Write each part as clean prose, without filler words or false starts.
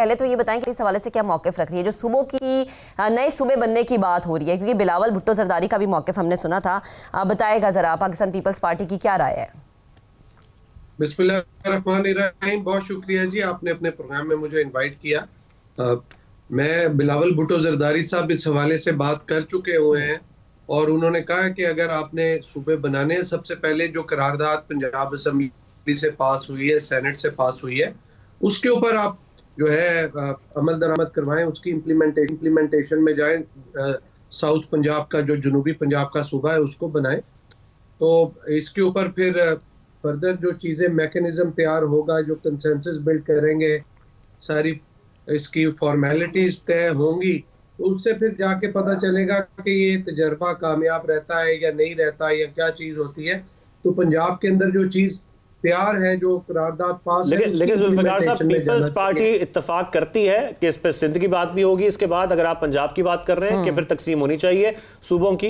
पहले तो ये बताएं कि इस हवाले से क्या मौक़िफ़ रख रही है जो सूबों की नए सूबे बनने की बात हो रही है, क्योंकि बिलावल भुट्टो जरदारी का भी मौक़िफ़ हमने सुना था। बताएगा ज़रा पाकिस्तान पीपल्स पार्टी की क्या राय है? बिस्मिल्लाहिर्रहमानिर्रहीम। बहुत शुक्रिया जी, आपने अपने प्रोग्राम में मुझे इनवाइट किया। मैं बिलावल भुट्टो जरदारी साहब इस हवाले से बात कर चुके हुए हैं और उन्होंने कहा कि अगर आपने सूबे बनाने हैं, सबसे पहले जो करारदाद पंजाब असम्बली से पास हुई है, सेनेट से पास हुई है, उसके ऊपर आप जो है अमल दरामद करवाएं, उसकी इम्प्लीमेंटेशन में जाएं। साउथ पंजाब का जो जनूबी पंजाब का सूबा है उसको बनाएं। तो इसके ऊपर फिर फर्दर जो चीज़ें मैकेनिज्म तैयार होगा, जो कंसेंसस बिल्ड करेंगे, सारी इसकी फॉर्मेलिटीज तय होंगी, तो उससे फिर जाके पता चलेगा कि ये तजर्बा कामयाब रहता है या नहीं रहता है या क्या चीज़ होती है। तो पंजाब के अंदर जो चीज़ तैयार है, जो करारदाद पास है, लेकिन जुल्फिकार साहब, पीपल्स पार्टी इत्तेफाक करती है कि इस पर सिंध की बात भी होगी इसके बाद, अगर आप पंजाब की बात कर रहे हैं कि फिर तकसीम होनी चाहिए सूबों की।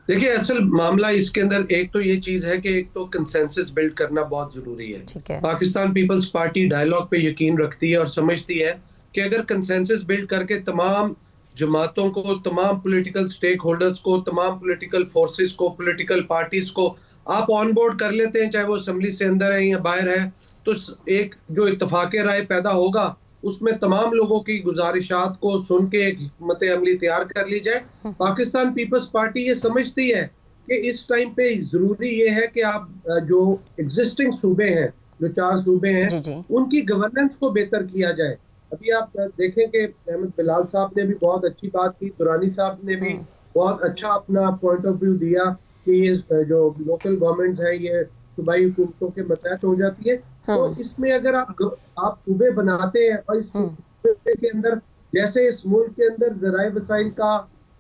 देखिए, असल मामला इसके अंदर एक तो ये चीज है कि एक तो कंसेंसस बिल्ड करना बहुत जरूरी है। पाकिस्तान पीपल्स पार्टी डायलॉग पे यकीन रखती है और समझती है कि अगर कंसेंसस बिल्ड करके तमाम जमातों को, तमाम पॉलिटिकल स्टेक होल्डर्स को, तमाम पॉलिटिकल फोर्सेस को, पॉलिटिकल पार्टीज को आप ऑन बोर्ड कर लेते हैं, चाहे वो असेंबली से अंदर है या बाहर है, तो एक जो इत्तफाक़े राय पैदा होगा उसमें तमाम लोगों की गुजारिशात को सुन के एक हिकमत अमली तैयार कर ली जाए। पाकिस्तान पीपल्स पार्टी ये समझती है कि इस टाइम पे जरूरी ये है कि आप जो एग्जिस्टिंग सूबे हैं, जो 4 सूबे हैं, उनकी गवर्नेंस को बेहतर किया जाए। अभी आप देखें कि अहमद बिलाल साहब ने भी बहुत अच्छी बात की, दुरानी साहब ने भी बहुत अच्छा अपना पॉइंट ऑफ व्यू दिया कि ये जो लोकल गवर्नमेंट है ये सूबाई हुकूमतों के मतहत हो जाती है। तो इसमें अगर आप सूबे बनाते हैं और इस सूबे के अंदर, जैसे इस मुल्क के अंदर ज़राए वसाइल का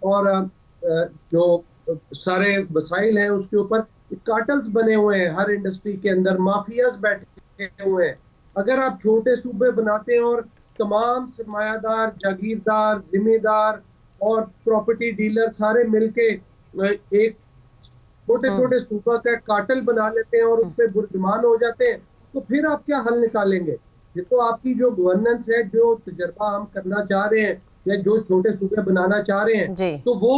और जो सारे वसाइल हैं उसके ऊपर कार्टल्स बने हुए हैं, हर इंडस्ट्री के अंदर माफियाज बैठे हुए हैं। अगर आप छोटे सूबे बनाते हैं और तमाम सरमायादार, जागीरदार, जिम्मेदार और प्रॉपर्टी डीलर सारे मिलके एक छोटे छोटे सूबा का कार्टल बना लेते हैं और उस पर बुर्जुमान हो जाते हैं, तो फिर आप क्या हल निकालेंगे? ये तो आपकी जो गवर्नेंस है, जो तजर्बा हम करना चाह रहे हैं या जो छोटे सूबे बनाना चाह रहे हैं, तो वो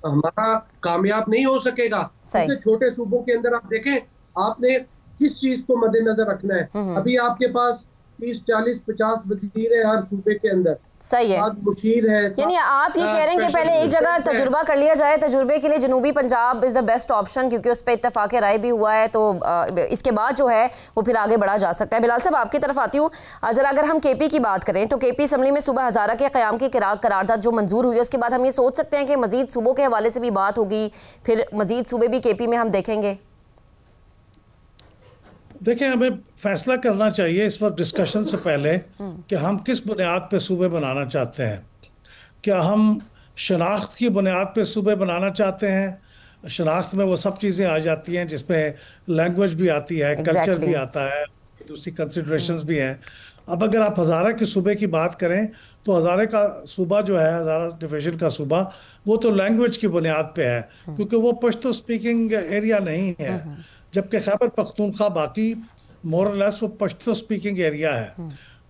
हमारा कामयाब नहीं हो सकेगा। क्योंकि छोटे सूबों के अंदर आप देखें, आपने किस चीज को मद्देनजर रखना है। अभी आपके पास 30, 40, 50 वजीर है हर सूबे के अंदर। सही है, मुशीर है। यानी आप ये कह रहे हैं कि पहले एक जगह तजुर्बा कर लिया जाए। तजुर्बे के लिए जनूबी Punjab is the best option, क्योंकि उस पर इत्तेफाक राय भी हुआ है, तो इसके बाद जो है वो फिर आगे बढ़ा जा सकता है। बिलाल साहब, आपकी तरफ आती हूँ। जरा अगर हम केपी की बात करें तो केपी असम्बली में सूबा हज़ारा के क़याम की करारदाद जो मंजूर हुई है, उसके बाद हम ये सोच सकते हैं कि मजीद सूबों के हवाले से भी बात होगी, फिर मजीद सूबे भी केपी में हम देखेंगे। देखिए, हमें फैसला करना चाहिए इस वक्त डिस्कशन से पहले कि हम किस बुनियाद पे सूबे बनाना चाहते हैं। क्या हम शनाख्त की बुनियाद पे सूबे बनाना चाहते हैं? शनाख्त में वो सब चीज़ें आ जाती हैं जिसमें लैंग्वेज भी आती है, कल्चर भी आता है, दूसरी कंसिडरेशंस भी हैं। अब अगर आप हज़ारा के सूबे की बात करें तो हज़ारे का सूबा जो है, हज़ारा डिवीज़न का सूबा, वो तो लैंग्वेज की बुनियाद पे है, क्योंकि वो पश्तो स्पीकिंग एरिया नहीं है, जबकि खैबर पख्तूनख्वा बाकी मोरलेस वो पश्तो स्पीकिंग एरिया है।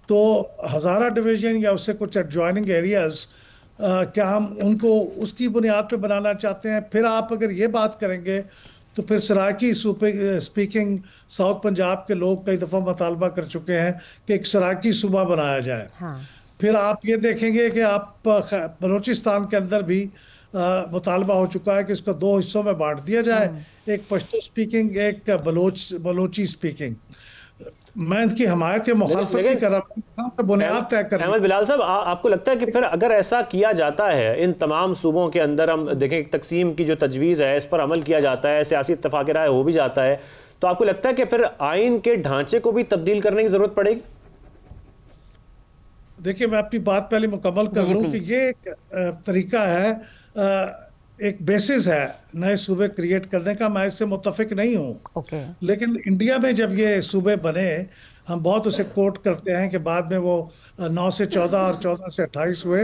तो हज़ारा डिवीज़न या उससे कुछ एडजॉइनिंग एरियाज़, क्या हम उनको उसकी बुनियाद पे बनाना चाहते हैं? फिर आप अगर ये बात करेंगे तो फिर सराकी स्पीकिंग साउथ पंजाब के लोग कई दफ़ा मुतालबा कर चुके हैं कि एक सराकी सूबा बनाया जाए। फिर आप ये देखेंगे कि आप बलूचिस्तान के अंदर भी मुतालबा हो चुका है कि इसको 2 हिस्सों में बांट दिया जाए, एक पश्तो स्पीकिंग, एक बलोची स्पीकिंग। मैं इनकी हमायत या मुखालफत नहीं कर रहा, तो बुनियाद तय कर। अहमद बिलाल साहब, आपको लगता है कि फिर अगर ऐसा किया जाता है, इन तमाम सूबों के अंदर हम देखें तकसीम की जो तजवीज़ है, इस पर अमल किया जाता है, सियासी इत्तफाक़ राय हो भी जाता है, तो आपको लगता है कि फिर आइन के ढांचे को भी तब्दील करने की ज़रूरत पड़ेगी? देखिए, मैं अपनी बात पहले मुकम्मल कर लूँ कि ये एक तरीका है, एक बेसिस है नए सूबे क्रिएट करने का। मैं इससे मुत्तफिक नहीं हूँ, लेकिन इंडिया में जब ये सूबे बने, हम बहुत उसे कोट करते हैं कि बाद में वो 9 से 14 और 14 से 28 हुए,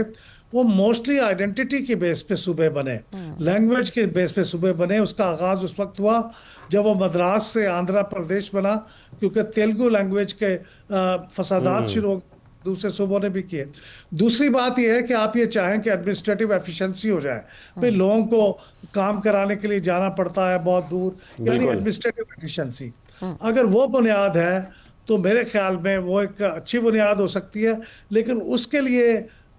वो मोस्टली आइडेंटिटी के बेस पे सूबे बने, लैंग्वेज के बेस पे सूबे बने। उसका आगाज उस वक्त हुआ जब वो मद्रास से आंध्र प्रदेश बना, क्योंकि तेलुगु लैंग्वेज के फसादात शुरू हो, दूसरे सूबों ने भी किए। दूसरी बात यह है कि आप ये चाहें कि एडमिनिस्ट्रेटिव एफिशिएंसी हो जाए, भाई लोगों को काम कराने के लिए जाना पड़ता है बहुत दूर, यानी एडमिनिस्ट्रेटिव एफिशिएंसी, अगर वो बुनियाद है तो मेरे ख्याल में वो एक अच्छी बुनियाद हो सकती है। लेकिन उसके लिए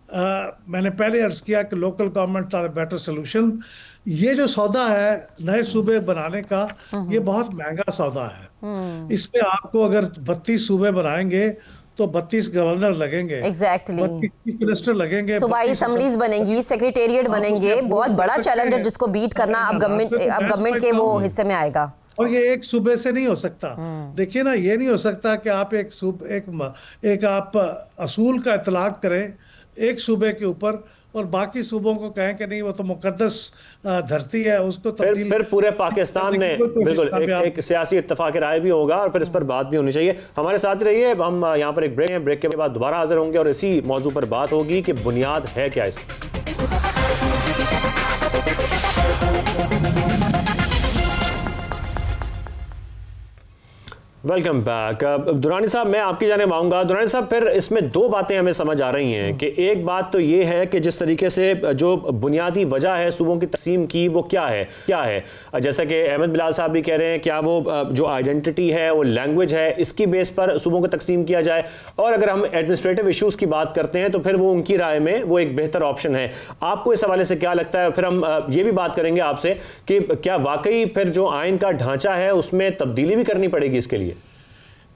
मैंने पहले अर्ज किया कि local government are better solution. ये जो सौदा है नए सूबे बनाने का, ये बहुत महंगा सौदा है। इसमें आपको अगर 32 सूबे बनाएंगे तो 32 गवर्नर लगेंगे, एग्जैक्टली 32 चीफ मिनिस्टर लगेंगे, सूबाई असेंबलियां बनेंगी, सेक्रेटेरिएट बनेंगे, बहुत बड़ा चैलेंज है जिसको बीट करना अब गवर्नमेंट के वो हिस्से में आएगा। और ये एक सूबे से नहीं हो सकता। देखिए ना, ये नहीं हो सकता कि आप एक आप असूल का इतलाक करें एक सूबे के ऊपर और बाकी सूबों को कहें कि नहीं वो तो मुकद्दस धरती है, उसको फिर पूरे पाकिस्तान में बिल्कुल एक सियासी इत्तेफाक राय भी होगा और फिर इस पर बात भी होनी चाहिए। हमारे साथ रहिए, हम यहाँ पर एक ब्रेक है, ब्रेक के बाद दोबारा हाजिर होंगे और इसी मौजू पर बात होगी कि बुनियाद है क्या इसकी। Welcome back. दुरानी साहब, मैं आपकी जाने मांगूंगा। दुरानी साहब, फिर इसमें दो बातें हमें समझ आ रही हैं कि एक बात तो ये है कि जिस तरीके से जो बुनियादी वजह है सूबों की तकसीम की वो क्या है, जैसा कि अहमद बिलाल साहब भी कह रहे हैं, क्या वो जो आइडेंटिटी है वो लैंग्वेज है, इसकी बेस पर सूबों को तकसीम किया जाए। और अगर हम एडमिनिस्ट्रेटिव इशूज़ की बात करते हैं तो फिर वो उनकी राय में वो एक बेहतर ऑप्शन है। आपको इस हवाले से क्या लगता है? फिर हम ये भी बात करेंगे आपसे कि क्या वाकई फिर जो आइन का ढांचा है उसमें तब्दीली भी करनी पड़ेगी इसके लिए?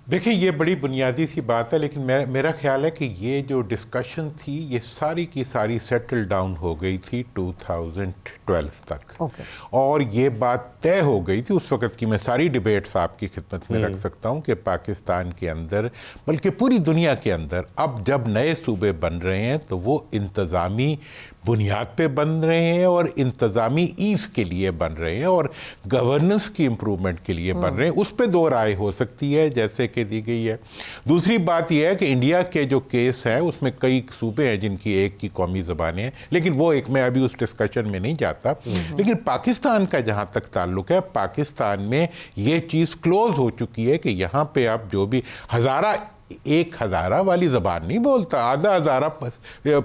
देखिए, ये बड़ी बुनियादी सी बात है, लेकिन मेरा ख्याल है कि ये जो डिस्कशन थी ये सारी की सारी सेटल डाउन हो गई थी 2012 तक। और ये बात तय हो गई थी उस वक़्त की। मैं सारी डिबेट्स आपकी खिदमत में रख सकता हूँ कि पाकिस्तान के अंदर, बल्कि पूरी दुनिया के अंदर, अब जब नए सूबे बन रहे हैं तो वो इंतज़ामी बुनियाद पे बन रहे हैं और इंतज़ामी ईज़ के लिए बन रहे हैं और गवर्नेंस की इम्प्रूवमेंट के लिए बन रहे हैं। उस पे दो राय हो सकती है जैसे कि दी गई है। दूसरी बात यह है कि इंडिया के जो केस है उसमें कई सूबे हैं जिनकी एक की कौमी ज़बानें हैं, लेकिन वो एक मैं अभी उस डिस्कशन में नहीं जाता। लेकिन पाकिस्तान का जहाँ तक ताल्लुक है, पाकिस्तान में ये चीज़ क्लोज हो चुकी है कि यहाँ पे आप जो भी एक हज़ारा वाली ज़बान नहीं बोलता, आधा हज़ारा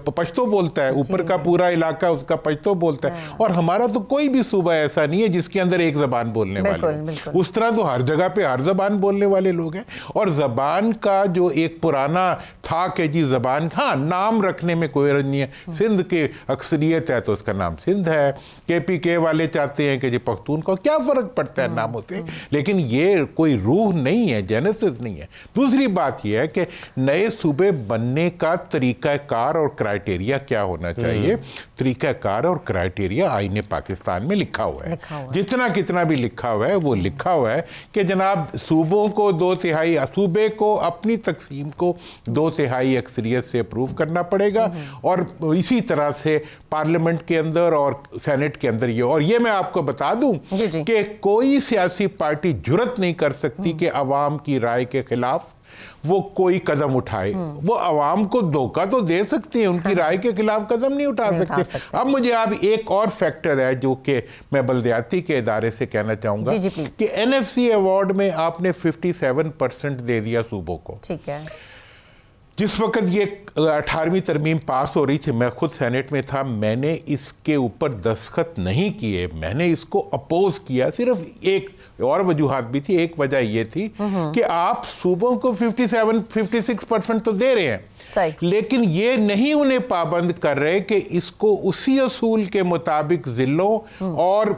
पश्तो बोलता है, ऊपर का पूरा इलाका उसका पश्तो बोलता है। और हमारा तो कोई भी सूबा ऐसा नहीं है जिसके अंदर एक ज़बान बोलने वाले हैं। उस तरह तो हर जगह पे हर ज़बान बोलने वाले लोग हैं। और ज़बान का जो एक पुराना था कि जी ज़बान, हाँ, नाम रखने में कोई हर्ज नहीं है। सिंध की अक्सरियत है तो उसका नाम सिंध है, KPK वाले चाहते हैं कि जी पख्तून को, क्या फ़र्क पड़ता है नामों से, लेकिन ये कोई रूह नहीं है, जेनेसिस नहीं है। दूसरी बात ये है कि नए सूबे बनने का तरीकाकार और क्राइटेरिया क्या होना चाहिए। तरीकाकार और क्राइटेरिया आईने पाकिस्तान में लिखा हुआ है, जितना कितना भी लिखा हुआ है वो लिखा हुआ है कि जनाब सूबों को 2/3 सूबे को अपनी तकसीम को 2/3 अक्सरियत से अप्रूव करना पड़ेगा और इसी तरह से पार्लियामेंट के अंदर और सेनेट के अंदर ये। और ये मैं आपको बता दूं कि कोई सियासी पार्टी जुर्रत नहीं कर सकती कि अवाम की राय के खिलाफ वो कोई कदम उठाए। वो अवाम को धोखा तो दे सकती है, उनकी राय के खिलाफ कदम नहीं उठा सकते। अब मुझे आप एक और फैक्टर है जो कि मैं बल्दियाती के इदारे से कहना चाहूंगा कि NFC अवार्ड में आपने 57% दे दिया सूबों को। ठीक है। जिस वक्त ये 18वीं तरमीम पास हो रही थी, मैं खुद सेनेट में था, मैंने इसके ऊपर दस्तखत नहीं किए, मैंने इसको अपोज किया। सिर्फ एक और वजूहात भी थी। एक वजह ये थी कि आप सूबों को 56% तो दे रहे हैं, लेकिन ये नहीं उन्हें पाबंद कर रहे कि इसको उसी असूल के मुताबिक जिलों और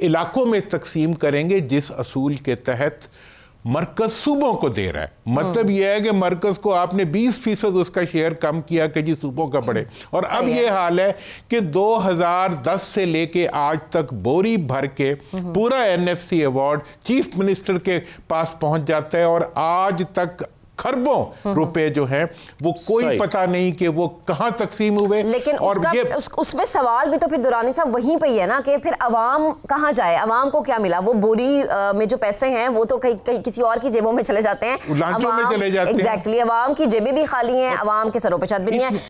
इलाकों में तकसीम करेंगे जिस असूल के तहत मरकज सूबों को दे रहा है। मतलब यह है कि मरकज को आपने 20% उसका शेयर कम किया कि जी सूबों का बढ़े। और अब यह हाल है कि 2010 से लेके आज तक बोरी भर के पूरा NFC अवार्ड चीफ मिनिस्टर के पास पहुंच जाता है और आज तक खरबों रुपए जो हैं वो कोई पता नहीं कि वो कहां तकसीम हुए। लेकिन और उसमें सवाल भी तो फिर दुरानी साहब वहीं पे ही है ना कि फिर अवाम कहां जाए, अवाम को क्या मिला? वो बोरी में जो पैसे हैं वो तो कहीं किसी और की जेबों में चले जाते हैं, लांचों में चले जाते हैं। एग्जैक्टली, अवाम की जेबें भी खाली हैं, अवाम के सरों पे छत भी नहीं है।